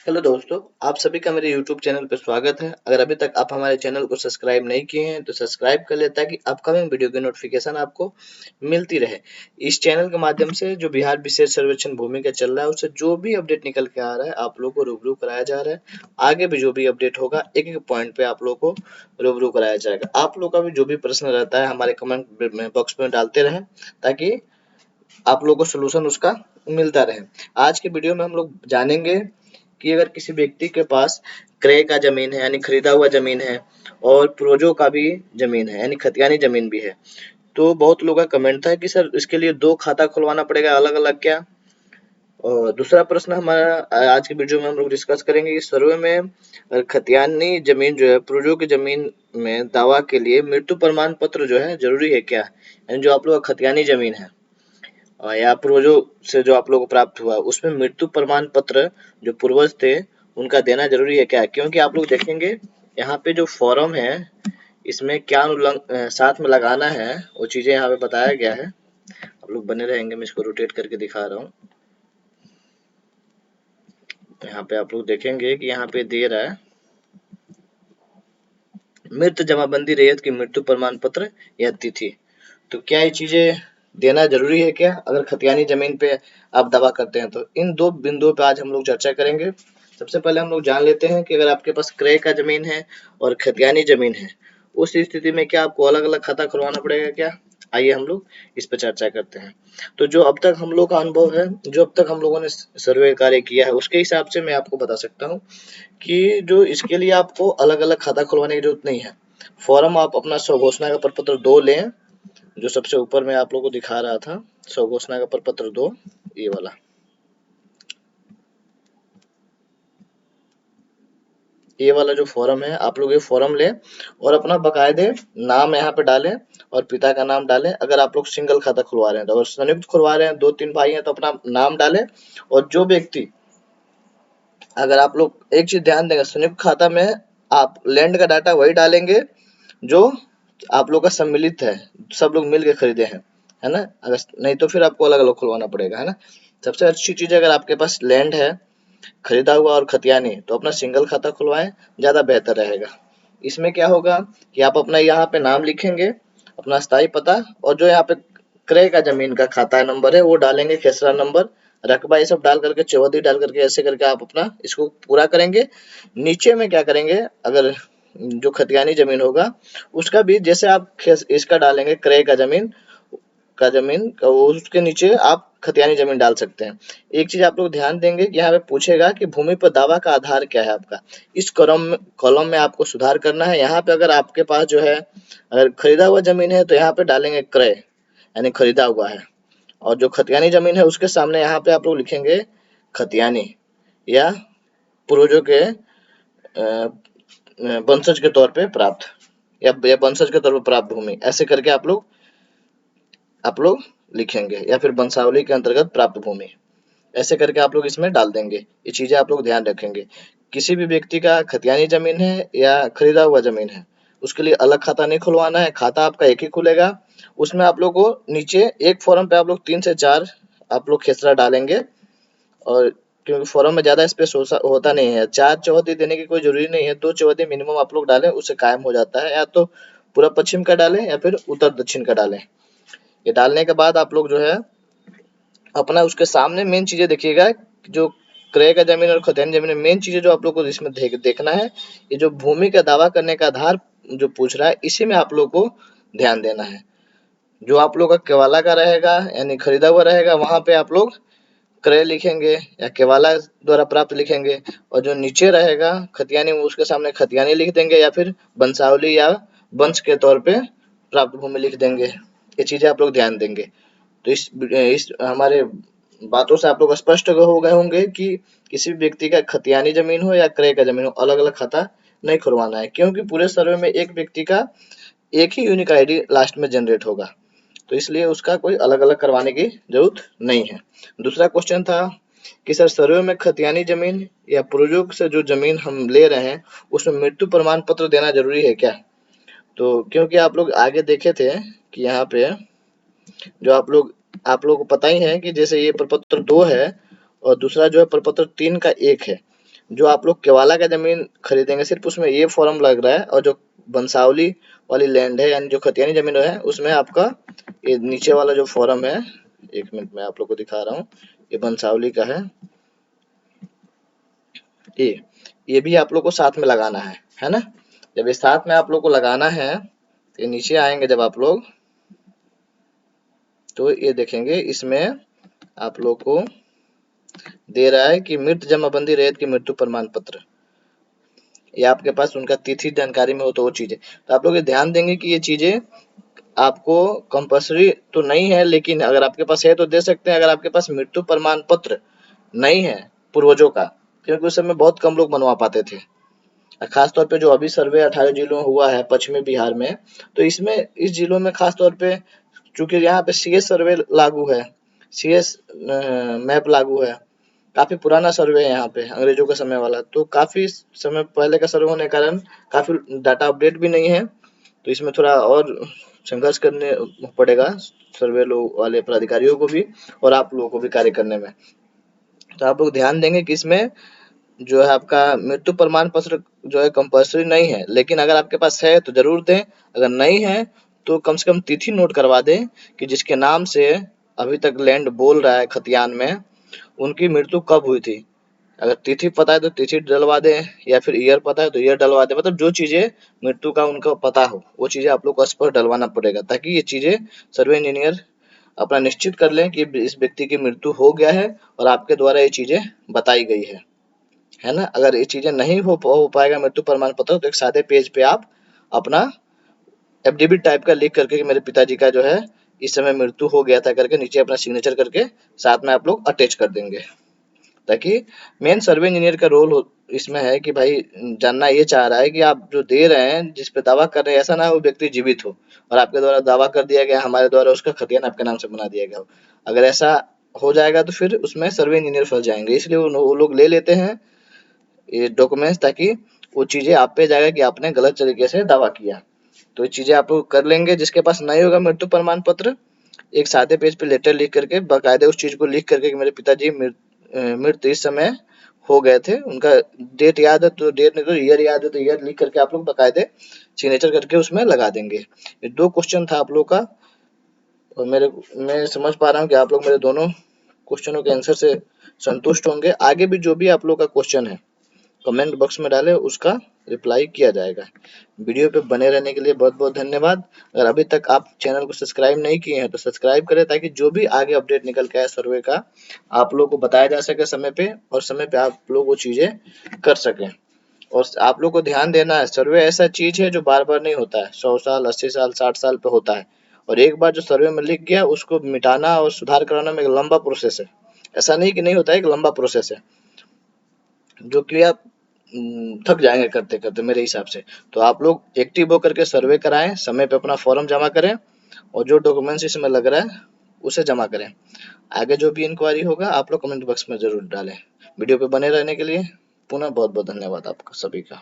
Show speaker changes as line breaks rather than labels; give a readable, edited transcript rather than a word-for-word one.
Hello दोस्तों, आप सभी का मेरे YouTube चैनल पर स्वागत है। अगर अभी तक आप हमारे चैनल को सब्सक्राइब नहीं किए हैं तो सब्सक्राइब कर लें ताकि अपकमिंग वीडियो की नोटिफिकेशन आपको मिलती रहे। इस चैनल के माध्यम से जो बिहार विशेष सर्वेक्षण भूमि का चल रहा है उससे जो भी अपडेट निकल के आ रहा है आप लोग को रूबरू कराया जा रहा है। आगे भी जो भी अपडेट होगा एक एक पॉइंट पे आप लोग को रूबरू कराया जाएगा। आप लोग का भी जो भी प्रश्न रहता है हमारे कमेंट बॉक्स में डालते रहें ताकि आप लोग को सोल्यूशन उसका मिलता रहे। आज के वीडियो में हम लोग जानेंगे कि अगर किसी व्यक्ति के पास क्रय का जमीन है यानी खरीदा हुआ जमीन है और प्रोजो का भी जमीन है यानी खतियानी जमीन भी है, तो बहुत लोगों का कमेंट था कि सर इसके लिए दो खाता खुलवाना पड़ेगा अलग अलग क्या। और दूसरा प्रश्न हमारा आज के वीडियो में हम लोग डिस्कस करेंगे कि सर्वे में खतियानी जमीन जो है प्रोजो की जमीन में दावा के लिए मृत्यु प्रमाण पत्र जो है जरूरी है क्या, यानी जो आप लोग का खतियानी जमीन है या पूर्वजों से जो आप लोगों को प्राप्त हुआ उसमें मृत्यु प्रमाण पत्र जो पूर्वज थे उनका देना जरूरी है क्या। क्योंकि आप लोग देखेंगे यहाँ पे जो फॉर्म है इसमें क्या साथ में लगाना है वो चीजें यहाँ पे बताया गया है। आप लोग बने रहेंगे, मैं इसको रोटेट करके दिखा रहा हूँ। यहाँ पे आप लोग देखेंगे कि यहाँ पे दे रहा है मृत जमाबंदी रैयत की मृत्यु प्रमाण पत्र या तिथि। तो क्या ये चीजें देना जरूरी है क्या अगर खतियानी जमीन पे आप दावा करते हैं। तो इन दो बिंदुओं पे आज हम लोग चर्चा करेंगे। सबसे पहले हम लोग जान लेते हैं कि अगर आपके पास क्रय का जमीन है और खतियानी जमीन है उस स्थिति में क्या आपको अलग अलग खाता खुलवाना पड़ेगा क्या। आइए हम लोग इस पर चर्चा करते हैं। तो जो अब तक हम लोग का अनुभव है, जो अब तक हम लोगों ने सर्वे कार्य किया है उसके हिसाब से मैं आपको बता सकता हूँ कि जो इसके लिए आपको अलग अलग खाता खुलवाने की जरूरत नहीं है। फॉर्म आप अपना स्वघोषणा का प्रपत्र 2 लें, जो सबसे ऊपर मैं आप लोगों को दिखा रहा था, स्वघोषणा का प्रपत्र 2, ये वाला। ये वाला जो फॉर्म है आप लोग ये फॉर्म लें और अपना बकायदे नाम यहाँ पे डालें और पिता का नाम डालें। अगर आप लोग सिंगल खाता खुलवा रहे हैं तो, अगर संयुक्त खुलवा रहे हैं 2-3 भाई हैं तो अपना नाम डालें। और जो व्यक्ति, अगर आप लोग एक चीज ध्यान देंगे, संयुक्त खाता में आप लैंड का डाटा वही डालेंगे जो आप लोग का सम्मिलित है, सब लोग मिल के खरीदे हैं, है ना। अगर नहीं तो फिर आपको अलग अलग खुलवाना पड़ेगा, है ना। सबसे अच्छी चीज है अगर आपके पास लैंड है खरीदा हुआ और खतियानी तो अपना सिंगल खाता खुलवाएं, ज्यादा बेहतर रहेगा। इसमें क्या होगा कि आप अपना यहाँ पे नाम लिखेंगे, अपना स्थायी पता, और जो यहाँ पे क्रय का जमीन का खाता नंबर है वो डालेंगे, खेसरा नंबर, रकबा, ये सब डाल करके, चौहदी डाल करके, ऐसे करके आप अपना इसको पूरा करेंगे। नीचे में क्या करेंगे, अगर जो खतियानी जमीन होगा उसका भी जैसे आप इसका डालेंगे क्रय का जमीन का उसके नीचे आप खतियानी जमीन डाल सकते हैं। एक चीज आप लोग ध्यान देंगे कि यहाँ पे पूछेगा कि भूमि पर दावा का आधार क्या है आपका। इस कॉलम में आपको सुधार करना है। यहाँ पे अगर आपके पास जो है अगर खरीदा हुआ जमीन है तो यहाँ पे डालेंगे क्रय यानी खरीदा हुआ है, और जो खतियानी जमीन है उसके सामने यहाँ पे आप लोग लिखेंगे खतियानी या पूर्वजों के वंशज के तौर पे प्राप्त या वंशज के तौर पर प्राप्त भूमि, ऐसे करके आप लोग लिखेंगे, या फिर वंशावली के अंतर्गत प्राप्त भूमि, ऐसे करके आप लोग इसमें डाल देंगे। ये चीजें आप लोग ध्यान रखेंगे। किसी भी व्यक्ति का खतियानी जमीन है या खरीदा हुआ जमीन है उसके लिए अलग खाता नहीं खुलवाना है, खाता आपका एक ही खुलेगा। उसमें आप लोग को नीचे एक फॉर्म पे आप लोग 3 से 4 आप लोग खेसरा डालेंगे, और क्योंकि फॉर्म में ज्यादा स्पेस होता नहीं है, 4 चौहदी देने की कोई जरूरी नहीं है, 2 चौहदी मिनिमम आप लोग डालें, उससे कायम हो जाता है। या तो पूरा पश्चिम का डालें या फिर उत्तर दक्षिण का डालें। ये डालने के बाद आप लोग जो है अपना उसके सामने मेन चीजें देखिएगा, जो क्रय का जमीन और खतियानी जमीन में मेन चीजें जो आप लोग को इसमें देखना है, ये जो भूमि का दावा करने का आधार जो पूछ रहा है इसी में आप लोग को ध्यान देना है। जो आप लोग का केवाला का रहेगा यानी खरीदा हुआ रहेगा वहां पे आप लोग क्रय लिखेंगे या केवाला द्वारा प्राप्त लिखेंगे, और जो नीचे रहेगा खतियानी उसके सामने खतियानी लिख देंगे या फिर वंशावली या वंश के तौर पे प्राप्त भूमि लिख देंगे। ये चीजें आप लोग ध्यान देंगे। तो इस हमारे बातों से आप लोग स्पष्ट हो गए होंगे कि किसी भी व्यक्ति का खतियानी जमीन हो या क्रय का जमीन हो अलग अलग खाता नहीं खुलवाना है, क्योंकि पूरे सर्वे में एक व्यक्ति का एक ही यूनिक आईडी लास्ट में जनरेट होगा, तो इसलिए उसका कोई अलग अलग करवाने की जरूरत नहीं है। दूसरा क्वेश्चन था कि सर सर्वे में खतियानी जमीन या पूर्वजों से जो जमीन हम ले रहे हैं उसमें मृत्यु प्रमाण पत्र देना जरूरी है क्या। तो क्योंकि आप लोग आगे देखे थे कि यहाँ पे जो आप लोग को पता ही है कि जैसे ये प्रपत्र 2 है और दूसरा जो है प्रपत्र 3 का 1 है, जो आप लोग केवाला का ज़मीन खरीदेंगे सिर्फ उसमें ये फॉर्म लग रहा है, और जो बंसावली वाली लैंड है यानी जो खतियानी ज़मीन है उसमें आपका ये नीचे वाला जो फॉर्म है, 1 मिनट मैं आप लोग को दिखा रहा हूँ, ये बंसावली का है। ये भी आप लोग को साथ में लगाना है ना। जब ये साथ में आप लोग को लगाना है तो ये नीचे आएंगे जब आप लोग, तो ये देखेंगे इसमें आप लोग को दे रहा है कि मृत जमाबंदी रैयत की मृत्यु प्रमाण पत्र, ये आपके पास उनका तिथि जानकारी में हो तो वो चीजें, तो आप लोग ये ध्यान देंगे कि ये चीजें आपको कंपल्सरी तो नहीं है, लेकिन अगर आपके पास है तो दे सकते हैं। अगर आपके पास मृत्यु प्रमाण पत्र नहीं है पूर्वजों का, क्योंकि उस समय बहुत कम लोग बनवा पाते थे, खास तौर पे जो अभी सर्वे 18 जिलों में हुआ है पश्चिमी बिहार में, तो इसमें इस जिलों में खास तौर पे चूंकि यहाँ पे सीएस सर्वे लागू है, सीएस मैप लागू है, काफी पुराना सर्वे है यहाँ पे अंग्रेजों के समय वाला, तो काफी समय पहले का सर्वे होने के कारण काफी डाटा अपडेट भी नहीं है, तो इसमें थोड़ा और संघर्ष करने पड़ेगा सर्वे लोग वाले पदाधिकारियों को भी और आप लोगों को भी कार्य करने में। तो आप लोग ध्यान देंगे कि इसमें जो है आपका मृत्यु प्रमाण पत्र जो है कंपल्सरी नहीं है, लेकिन अगर आपके पास है तो जरूर दें, अगर नहीं है तो कम से कम तिथि नोट करवा दें कि जिसके नाम से अभी तक लैंड बोल रहा है खतियान में, उनकी मृत्यु कब हुई थी। अगर तिथि पता है तो तिथि डलवा दें, या फिर ईयर पता है तो ईयर डलवा दें, मतलब जो चीजें मृत्यु का उनको पता हो वो चीजें आप लोग को स्पष्ट डलवाना पड़ेगा, ताकि ये चीजें सर्वे इंजीनियर अपना निश्चित कर लें कि इस व्यक्ति की मृत्यु हो गया है और आपके द्वारा ये चीजें बताई गई है ना। अगर ये चीजें नहीं हो पाएगा मृत्यु प्रमाण पत्र, तो एक सादे पेज पे आप अपना एफिडेविट टाइप का लिख करके कि मेरे पिताजी का जो है इस समय मृत्यु हो गया था करके नीचे अपना सिग्नेचर करके साथ में आप लोग अटैच कर देंगे, ताकि मेन सर्वे इंजीनियर का रोल इसमें है कि भाई जानना ये चाह रहा है कि आप जो दे रहे हैं जिस पे दावा कर रहे हैं ऐसा ना हो व्यक्ति जीवित हो और आपके द्वारा दावा कर दिया गया, हमारे द्वारा उसका खतियान आपके नाम से बना दिया गया हो। अगर ऐसा हो जाएगा तो फिर उसमें सर्वे इंजीनियर फंस जाएंगे, इसलिए वो लोग ले लेते हैं ये डॉक्यूमेंट्स, ताकि वो चीजें आप पे जाएगा कि आपने गलत तरीके से दावा किया। तो ये चीजें आप लोग कर लेंगे। जिसके पास नहीं होगा मृत्यु प्रमाण पत्र, एक सादे पेज पे लेटर लिख करके बाकायदे उस चीज को लिख करके कि मेरे पिताजी मृत इस समय हो गए थे, उनका डेट याद है तो डेट, नहीं तो ईयर याद है तो ईयर लिख करके आप लोग बाकायदे सिग्नेचर करके उसमें लगा देंगे। ये 2 क्वेश्चन था आप लोग का, और मैं समझ पा रहा हूँ कि आप लोग मेरे दोनों क्वेश्चनों के आंसर से संतुष्ट होंगे। आगे भी जो भी आप लोग का क्वेश्चन है कमेंट बॉक्स में डालें, उसका रिप्लाई किया जाएगा। वीडियो पे बने रहने के लिए बहुत बहुत धन्यवाद। अगर अभी तक आप चैनल को सब्सक्राइब नहीं किए हैं तो सब्सक्राइब करें, ताकि जो भी आगे अपडेट निकल के आए सर्वे का आप लोग को बताया जा सके समय पे, और समय पे आप लोग वो चीजें कर सकें। और आप लोग को ध्यान देना है, सर्वे ऐसा चीज है जो बार बार नहीं होता है, 100 साल 80 साल 60 साल पे होता है, और एक बार जो सर्वे में लिख गया उसको मिटाना और सुधार कराना में एक लंबा प्रोसेस है। ऐसा नहीं कि नहीं होता है, एक लंबा प्रोसेस है जो कि आप थक जाएंगे करते करते मेरे हिसाब से। तो आप लोग एक्टिव होकर के सर्वे कराएं, समय पे अपना फॉर्म जमा करें, और जो डॉक्यूमेंट्स इसमें लग रहा है उसे जमा करें। आगे जो भी इंक्वायरी होगा आप लोग कमेंट बॉक्स में जरूर डालें। वीडियो पे बने रहने के लिए पुनः बहुत बहुत धन्यवाद आपका सभी का।